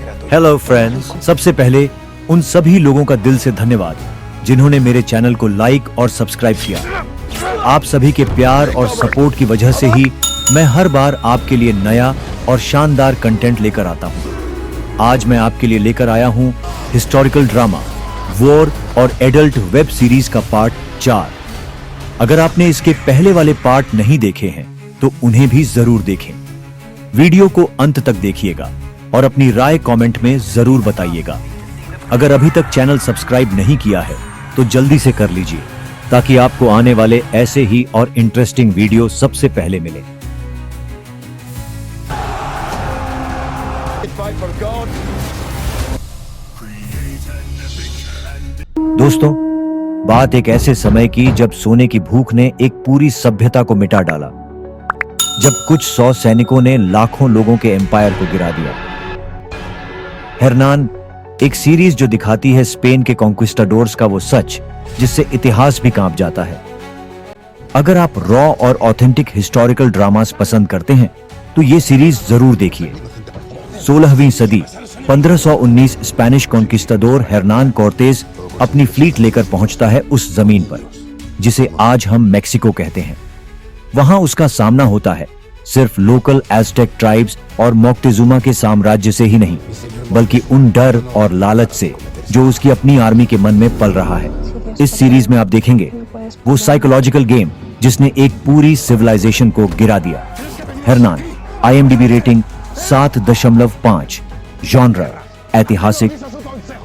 Hello friends, सबसे पहले उन सभी लोगों का दिल से धन्यवाद जिन्होंने मेरे चैनल को लाइक और सब्सक्राइब किया। आप सभी के प्यार और सपोर्ट की वजह से ही मैं हर बार आपके लिए नया और शानदार कंटेंट लेकर आता हूँ। आज मैं आपके लिए लेकर आया हूँ हिस्टोरिकल ड्रामा वॉर और एडल्ट वेब सीरीज का पार्ट 4। अगर आपने इसके पहले वाले पार्ट नहीं देखे हैं तो उन्हें भी जरूर देखें। वीडियो को अंत तक देखिएगा और अपनी राय कमेंट में जरूर बताइएगा। अगर अभी तक चैनल सब्सक्राइब नहीं किया है तो जल्दी से कर लीजिए ताकि आपको आने वाले ऐसे ही और इंटरेस्टिंग वीडियो सबसे पहले मिले। दोस्तों, बात एक ऐसे समय की जब सोने की भूख ने एक पूरी सभ्यता को मिटा डाला, जब कुछ 100 सैनिकों ने लाखों लोगों के एम्पायर को गिरा दिया। हर्नान, एक सीरीज जो दिखाती है स्पेन के कॉन्क्विस्टाडोर्स का वो सच जिससे इतिहास भी कांप जाता है। अगर आप रॉ और ऑथेंटिक हिस्टोरिकल ड्रामास पसंद करते हैं तो ये सीरीज जरूर देखिए। 16वीं सदी 1519 स्पेनिश कॉन्क्विस्टाडोर हर्नान कोर्टेज अपनी फ्लीट लेकर पहुंचता है उस जमीन पर जिसे आज हम मेक्सिको कहते हैं। वहां उसका सामना होता है सिर्फ लोकल एज़टेक ट्राइब्स और मोक्टेजुमा के साम्राज्य से ही नहीं, बल्कि उन डर और लालच से जो उसकी अपनी आर्मी के मन में पल रहा है। इस सीरीज में आप देखेंगे वो साइकोलॉजिकल गेम जिसने एक पूरी सिविलाइजेशन को गिरा दिया। हर्नान, IMDb रेटिंग 7.5, जॉनरा ऐतिहासिक,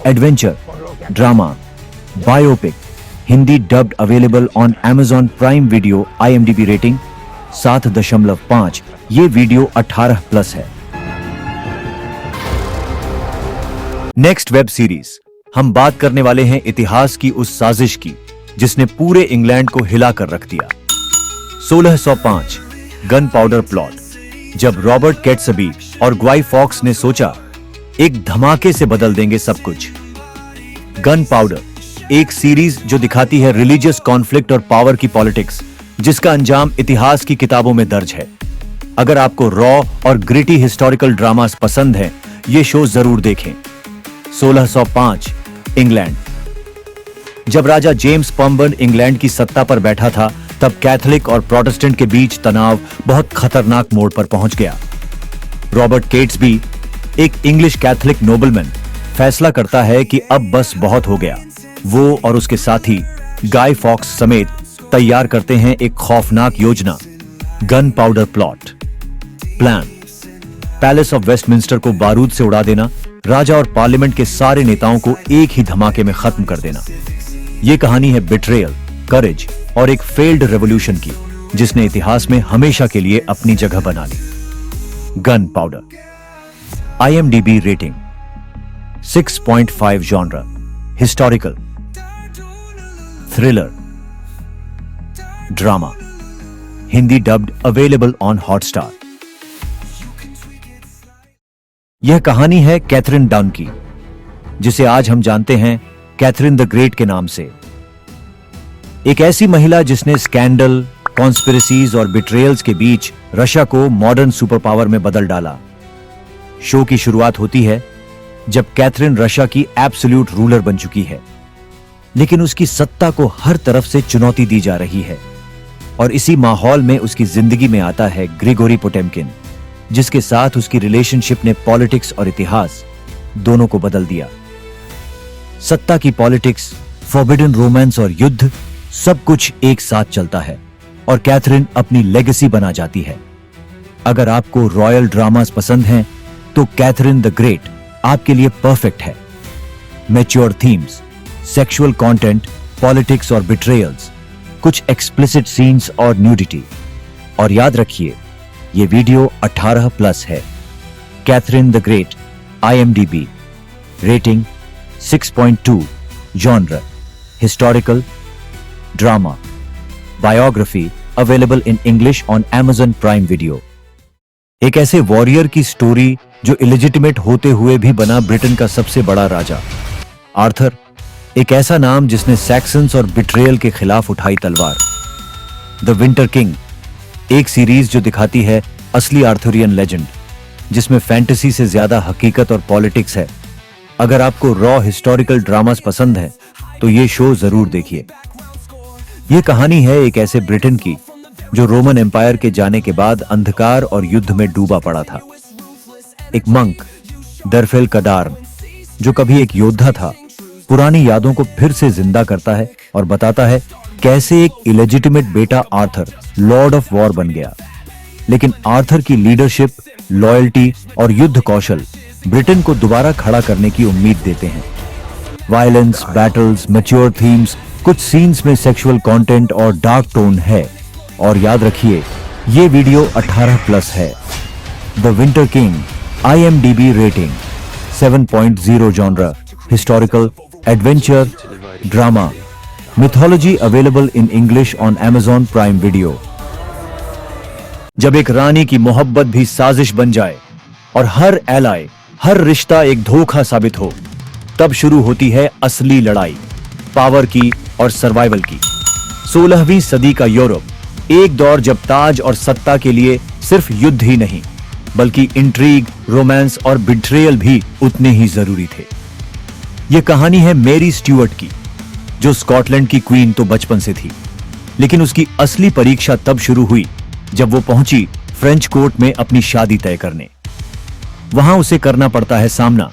adventure, drama, biopic, Hindi dubbed available on Amazon Prime video. IMDb rating 7.5। ये वीडियो 18+ है। नेक्स्ट वेब सीरीज हम बात करने वाले हैं इतिहास की उस साजिश की जिसने पूरे इंग्लैंड को हिला कर रख दिया। 1605 गन पाउडर प्लॉट। जब रॉबर्ट कैट्सबी और ग्वाई फॉक्स ने सोचा एक धमाके से बदल देंगे सब कुछ। गन पाउडर एक सीरीज जो दिखाती है रिलीजियस कॉन्फ्लिक्ट और पावर की पॉलिटिक्स जिसका अंजाम इतिहास की किताबों में दर्ज है। अगर आपको रॉ और ग्रिटी हिस्टोरिकल ड्रामास पसंद हैं, ये शो जरूर देखें। 1605 इंग्लैंड। जब राजा जेम्स पंबर्न इंग्लैंड की सत्ता पर बैठा था तब कैथोलिक और प्रोटेस्टेंट के बीच तनाव बहुत खतरनाक मोड़ पर पहुंच गया। रॉबर्ट कैट्सबी, एक इंग्लिश कैथोलिक नोबलमैन, फैसला करता है कि अब बस बहुत हो गया। वो और उसके साथी गाय फॉक्स समेत तैयार करते हैं एक खौफनाक योजना, gun powder plot. Plan, palace of Westminster को बारूद से उड़ा देना, राजा और पार्लियामेंट के सारे नेताओं को एक ही धमाके में खत्म कर देना। यह कहानी है बिट्रेयल, करेज और एक फेल्ड रेवोल्यूशन की जिसने इतिहास में हमेशा के लिए अपनी जगह बना ली। Gunpowder. IMDb rating 6.5, genre historical, thriller, drama, Hindi dubbed available on Hotstar. यह कहानी है कैथरीन डन की, जिसे आज हम जानते हैं कैथरीन द ग्रेट के नाम से। एक ऐसी महिला जिसने स्कैंडल, कॉन्स्पिरेसीज और बिट्रेयल्स के बीच रशिया को मॉडर्न सुपर पावर में बदल डाला। शो की शुरुआत होती है जब कैथरीन रशिया की एब्सोल्यूट रूलर बन चुकी है, लेकिन उसकी सत्ता को हर तरफ से चुनौती दी जा रही है। और इसी माहौल में उसकी जिंदगी में आता है ग्रिगोरी पोटेम्किन, जिसके साथ उसकी रिलेशनशिप ने पॉलिटिक्स और इतिहास दोनों को बदल दिया। सत्ता की पॉलिटिक्स, फॉरबिडन रोमांस और युद्ध, सब कुछ एक साथ चलता है और कैथरीन अपनी लेगेसी बना जाती है। अगर आपको रॉयल ड्रामास पसंद हैं तो कैथरीन द ग्रेट आपके लिए परफेक्ट है। Mature themes, sexual content, politics और बिट्रेयल्स, कुछ एक्सप्लिसिट सीन्स और न्यूडिटी। और याद रखिए, ये वीडियो 18+ है। Catherine the Great, IMDb rating 6.2, genre historical, drama, biography, available in English on Amazon Prime Video. एक ऐसे वॉरियर की स्टोरी जो इलिजिटिमेट होते हुए भी बना ब्रिटेन का सबसे बड़ा राजा। आर्थर, एक ऐसा नाम जिसने सैक्सन्स और बिट्रेयल के खिलाफ उठाई तलवार। द विंटर किंग, एक सीरीज जो दिखाती है असली आर्थुरियन लेजेंड। जिसमें फैंटेसी से ज्यादा हकीकत और पॉलिटिक्स है। अगर आपको रॉ हिस्टोरिकल ड्रामास पसंद है तो ये शो जरूर देखिए। ये कहानी है एक ऐसे ब्रिटेन की जो रोमन एम्पायर के जाने के बाद अंधकार और युद्ध में डूबा पड़ा था। एक मंक दरफेल कदार्न जो कभी एक योद्धा था, पुरानी यादों को फिर से जिंदा करता है और बताता है कैसे एक इलेजिटिमेट बेटा आर्थर लॉर्ड ऑफ वॉर बन गया। लेकिन आर्थर की लीडरशिप, लॉयल्टी और युद्ध कौशल ब्रिटेन को दोबारा खड़ा करने की उम्मीद देते हैं। वायलेंस, बैटल्स, मैच्योर थीम्स, कुछ सीन्स में सेक्सुअल कंटेंट और डार्क टोन है। और याद रखिए, ये वीडियो 18+ है। The winter king IMDb rating 7.0 genre historical, adventure, drama, mythology available in English on Amazon Prime Video। जब एक रानी की मोहब्बत भी साजिश बन जाए और हर एलाय, हर रिश्ता एक धोखा साबित हो, तब शुरू होती है असली लड़ाई, पावर की और सर्वाइवल की। 16वीं सदी का यूरोप, एक दौर जब ताज और सत्ता के लिए सिर्फ युद्ध ही नहीं बल्कि इंट्रीग, रोमांस और बिट्रेयल भी उतने ही जरूरी थे। यह कहानी है मैरी स्टुअर्ट की, जो स्कॉटलैंड की क्वीन तो बचपन से थी, लेकिन उसकी असली परीक्षा तब शुरू हुई जब वो पहुंची फ्रेंच कोर्ट में अपनी शादी तय करने। वहां उसे करना पड़ता है सामना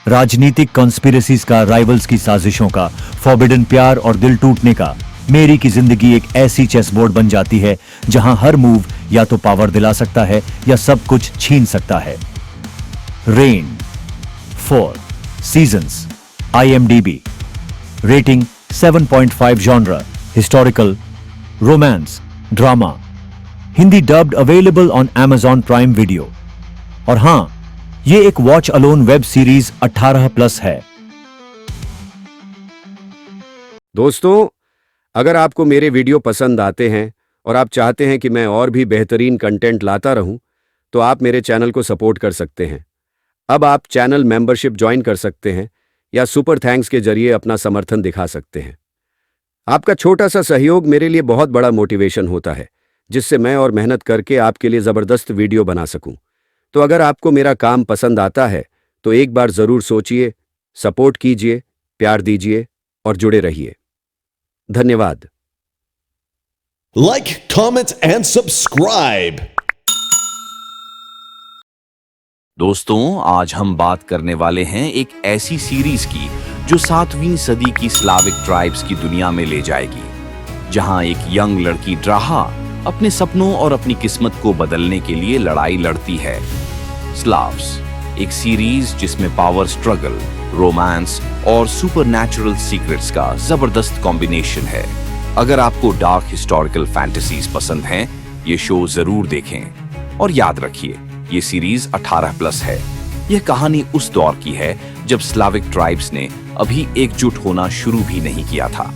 राजनीतिक कॉन्स्पिरेसीज का, राइवल्स की साजिशों का, फॉरबिडन प्यार और दिल टूटने का। मेरी की जिंदगी एक ऐसी चेस बोर्ड बन जाती है जहां हर मूव या तो पावर दिला सकता है या सब कुछ छीन सकता है। Rain 4 seasons, IMDb rating 7.5 genre historical, romance, drama, Hindi dubbed available on Amazon Prime Video। और हां, ये एक वॉच अलोन वेब सीरीज 18+ है। दोस्तों, अगर आपको मेरे वीडियो पसंद आते हैं और आप चाहते हैं कि मैं और भी बेहतरीन कंटेंट लाता रहूं, तो आप मेरे चैनल को सपोर्ट कर सकते हैं। अब आप चैनल मेंबरशिप ज्वाइन कर सकते हैं या सुपर थैंक्स के जरिए अपना समर्थन दिखा सकते हैं। आपका छोटा सा सहयोग मेरे लिए बहुत बड़ा मोटिवेशन होता है, जिससे मैं और मेहनत करके आपके लिए ज़बरदस्त वीडियो बना सकूं। तो अगर आपको मेरा काम पसंद आता है तो एक बार ज़रूर सोचिए, सपोर्ट कीजिए, प्यार दीजिए और जुड़े रहिए। धन्यवाद। Like, comment and subscribe। दोस्तों, आज हम बात करने वाले हैं एक ऐसी सीरीज की जो 7वीं सदी की स्लाविक ट्राइब्स की दुनिया में ले जाएगी, जहां एक यंग लड़की ड्राहा अपने सपनों और अपनी किस्मत को बदलने के लिए लड़ाई लड़ती है। स्लाव्स, एक सीरीज जिसमें पावर स्ट्रगल, रोमांस और सुपरनैचुरल सीक्रेट्स का जबरदस्त कॉम्बिनेशन है। अगर आपको डार्क हिस्टोरिकल फैंटेसीज पसंद हैं, ये शो जरूर देखें। और याद रखिए, ये सीरीज 18+ है। यह कहानी उस दौर की है जब स्लाविक ट्राइब्स ने अभी एकजुट होना शुरू भी नहीं किया था।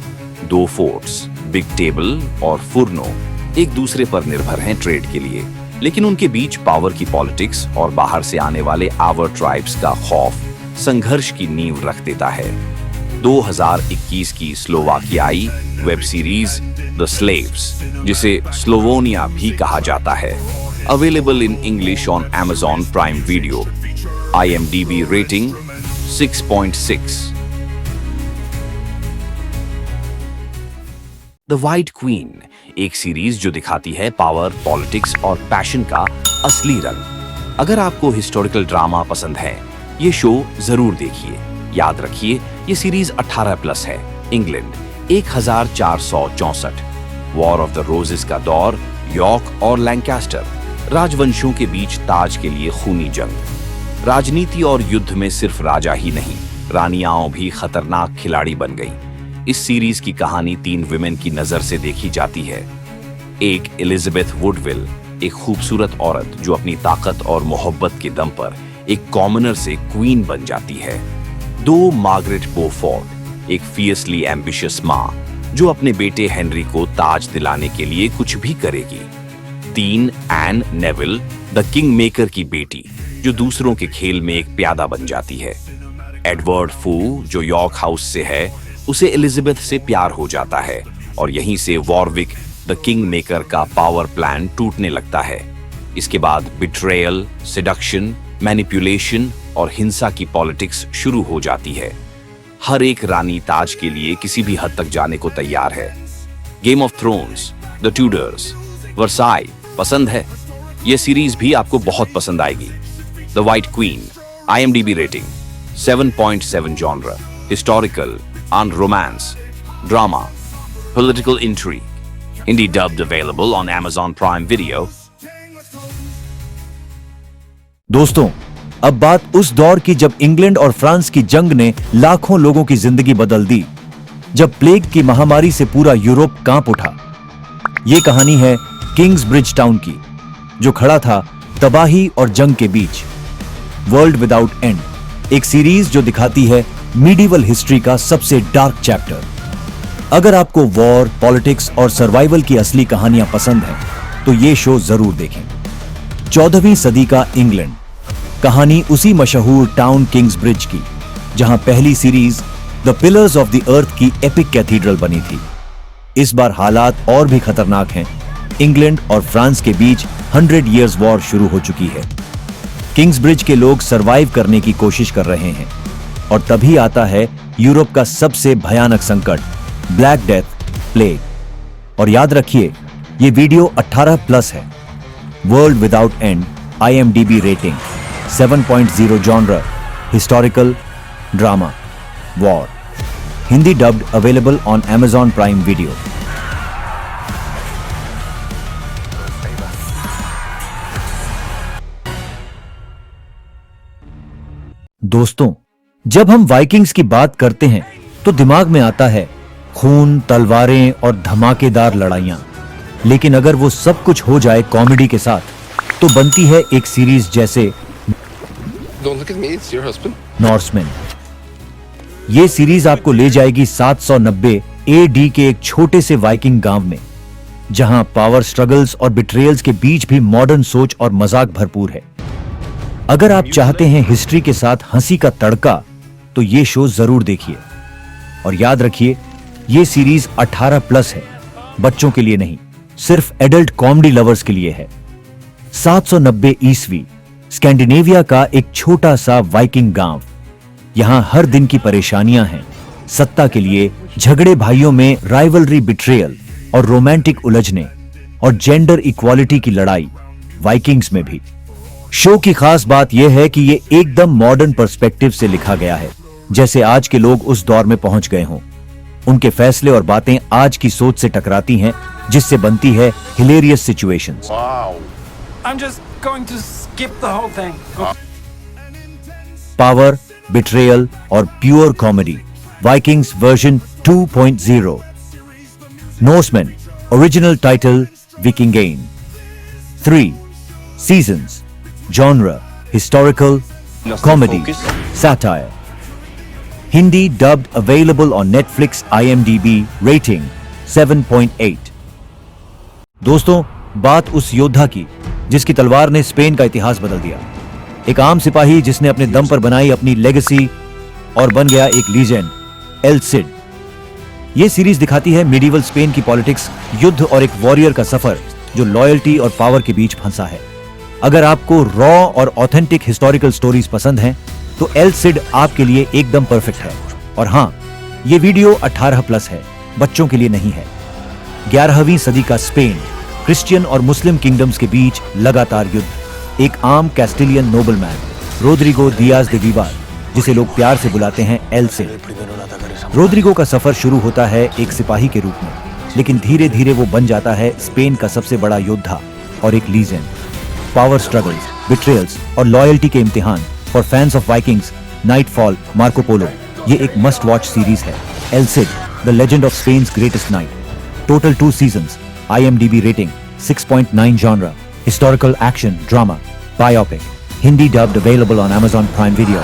2 फोर्ट्स, बिग टेबल और फुर्नो एक दूसरे पर निर्भर हैं ट्रेड के लिए, लेकिन उनके बीच पावर की पॉलिटिक्स और बाहर से आने वाले आवर ट्राइब्स का खौफ संघर्ष की नींव रख देता है। 2021 की स्लोवाकियाई वेब सीरीज द स्लेव्स, जिसे स्लोवोनिया भी कहा जाता है, available in English on Amazon Prime Video। IMDb rating 6.6। The white queen, एक सीरीज जो दिखाती है पावर, पॉलिटिक्स और पैशन का असली रंग। अगर आपको हिस्टोरिकल ड्रामा पसंद है, ये शो जरूर देखिए। याद रखिए, ये सीरीज 18+ है। England 1464, war of the roses का दौर, यॉर्क और लैंकास्टर, राजवंशों के बीच ताज के लिए खूनी जंग। राजनीति और युद्ध में सिर्फ राजा ही नहीं, रानियां भी खतरनाक खिलाड़ी बन गईं। इस सीरीज की कहानी 3 विमेन की नजर से देखी जाती है। एक एलिजाबेथ वुडविल, एक खूबसूरत औरत जो अपनी ताकत और मोहब्बत के दम पर एक कॉमनर से क्वीन बन जाती है। 2 मार्गरेट बोफोर्ड, एक फियर्सली एम्बिशियस माँ जो अपने बेटे हेनरी को ताज दिलाने के लिए कुछ भी करेगी। 3 Anne Neville, the king maker की बेटी जो दूसरों के खेल में एक प्यादा बन जाती है। एडवर्ड फू, जो यॉर्क हाउस से है, उसे एलिजाबेथ से प्यार हो जाता है और यहीं से वॉरविक द किंग मेकर का पावर प्लान टूटने लगता है। इसके बाद बिट्रेयल, सिडक्शन, मैनिपुलेशन और हिंसा की पॉलिटिक्स शुरू हो जाती है। हर एक रानी ताज के लिए किसी भी हद तक जाने को तैयार है। Game of thrones, the Tudors, Versailles पसंद है? यह सीरीज भी आपको बहुत पसंद आएगी। The white queen, IMDb rating 7.7 genre, historical and romance, drama, political intrigue, Hindi dubbed available on Amazon Prime Video. दोस्तों, अब बात उस दौर की जब इंग्लैंड और फ्रांस की जंग ने लाखों लोगों की जिंदगी बदल दी, जब प्लेग की महामारी से पूरा यूरोप कांप उठा। यह कहानी है किंग्सब्रिज टाउन की, जो खड़ा था तबाही और जंग के बीच। वर्ल्ड विदाउट एंड, एक सीरीज जो दिखाती है मीडिवल हिस्ट्री का सबसे डार्क चैप्टर। अगर आपको वॉर, पॉलिटिक्स और सर्वाइवल की असली कहानियां पसंद हैं, तो ये शो जरूर देखें। 14वीं सदी का इंग्लैंड, कहानी उसी मशहूर टाउन किंग्सब्रिज की, जहां पहली series the pillars of the earth की एपिक कैथीड्रल बनी थी। इस बार हालात और भी खतरनाक हैं। इंग्लैंड और फ्रांस के बीच 100 इयर्स वॉर शुरू हो चुकी है। किंग्सब्रिज के लोग सरवाइव करने की कोशिश कर रहे हैं, और तभी आता है यूरोप का सबसे भयानक संकट, ब्लैक डेथ, प्लेग। और याद रखिए, ये वीडियो 18+ है। World without and, IMDb rating 7.0 genre, historical, drama, war, Hindi dubbed available on Amazon Prime Video। दोस्तों, जब हम वाइकिंग्स की बात करते हैं तो दिमाग में आता है खून, तलवारें और धमाकेदार लड़ाइयां। लेकिन अगर वो सब कुछ हो जाए कॉमेडी के साथ, तो बनती है एक सीरीज जैसे Don't look at me, it's your husband. Norseman. ये सीरीज आपको ले जाएगी 790 AD के एक छोटे से वाइकिंग गांव में, जहां पावर स्ट्रगल्स और बिट्रेयल्स के बीच भी मॉडर्न सोच और मजाक भरपूर है। अगर आप चाहते हैं हिस्ट्री के साथ हंसी का तड़का, तो ये शो जरूर देखिए। और याद रखिए, ये सीरीज 18+ है, बच्चों के लिए नहीं, सिर्फ एडल्ट कॉमेडी लवर्स के लिए है। 790 ईस्वी, स्कैंडिनेविया का एक छोटा सा वाइकिंग गांव। यहां हर दिन की परेशानियां हैं, सत्ता के लिए झगड़े, भाइयों में राइवलरी, बिट्रेयल और रोमांटिक उलझने, और जेंडर इक्वालिटी की लड़ाई वाइकिंग्स में भी। शो की खास बात यह है कि यह एकदम मॉडर्न पर्सपेक्टिव से लिखा गया है, जैसे आज के लोग उस दौर में पहुंच गए हों। उनके फैसले और बातें आज की सोच से टकराती हैं, जिससे बनती है hilarious situations. I'm just going to skip the whole thing. Power, betrayal और pure comedy, Vikings version 2.0। Norseman, original title Vikingen. 3 seasons, genre historical, comedy, satire. Hindi dubbed available on Netflix, IMDb rating 7.8। दोस्तों, बात उस योद्धा की जिसकी तलवार ने Spain का इतिहास बदल दिया। एक आम सिपाही जिसने अपने दम पर बनाई अपनी लेगेसी और बन गया एक लीजेंड, एल सिड। यह सीरीज दिखाती है मिडीवल स्पेन की पॉलिटिक्स, युद्ध और एक वॉरियर का सफर जो लॉयल्टी और पावर के बीच फंसा है। अगर आपको रॉ और ऑथेंटिक हिस्टोरिकल स्टोरीज पसंद हैं, तो एल सिड आपके लिए एकदम परफेक्ट है। और हां, यह वीडियो 18+ है, बच्चों के लिए नहीं है। 11वीं सदी का स्पेन, क्रिश्चियन और मुस्लिम किंगडम्स के बीच लगातार युद्ध। एक आम कैस्टिलियन नोबलमैन, रोड्रिगो दियाज दे विवार, जिसे लोग प्यार से बुलाते हैं एल सिड। रोड्रिगो का सफर शुरू होता है एक सिपाही के रूप में, लेकिन धीरे धीरे वो बन जाता है स्पेन का सबसे बड़ा योद्धा और एक लीजेंड। पावर स्ट्रगल्स, बिट्रेयल्स और लॉयल्टी के इम्तिहान for fans of Vikings, Nightfall, Marco Polo, ये एक मस्ट वॉच सीरीज है। El Cid, the legend of Spain's greatest knight. Total 2 seasons, IMDb rating 6.9 genre, historical action, drama, biopic, Hindi dubbed available on Amazon Prime Video।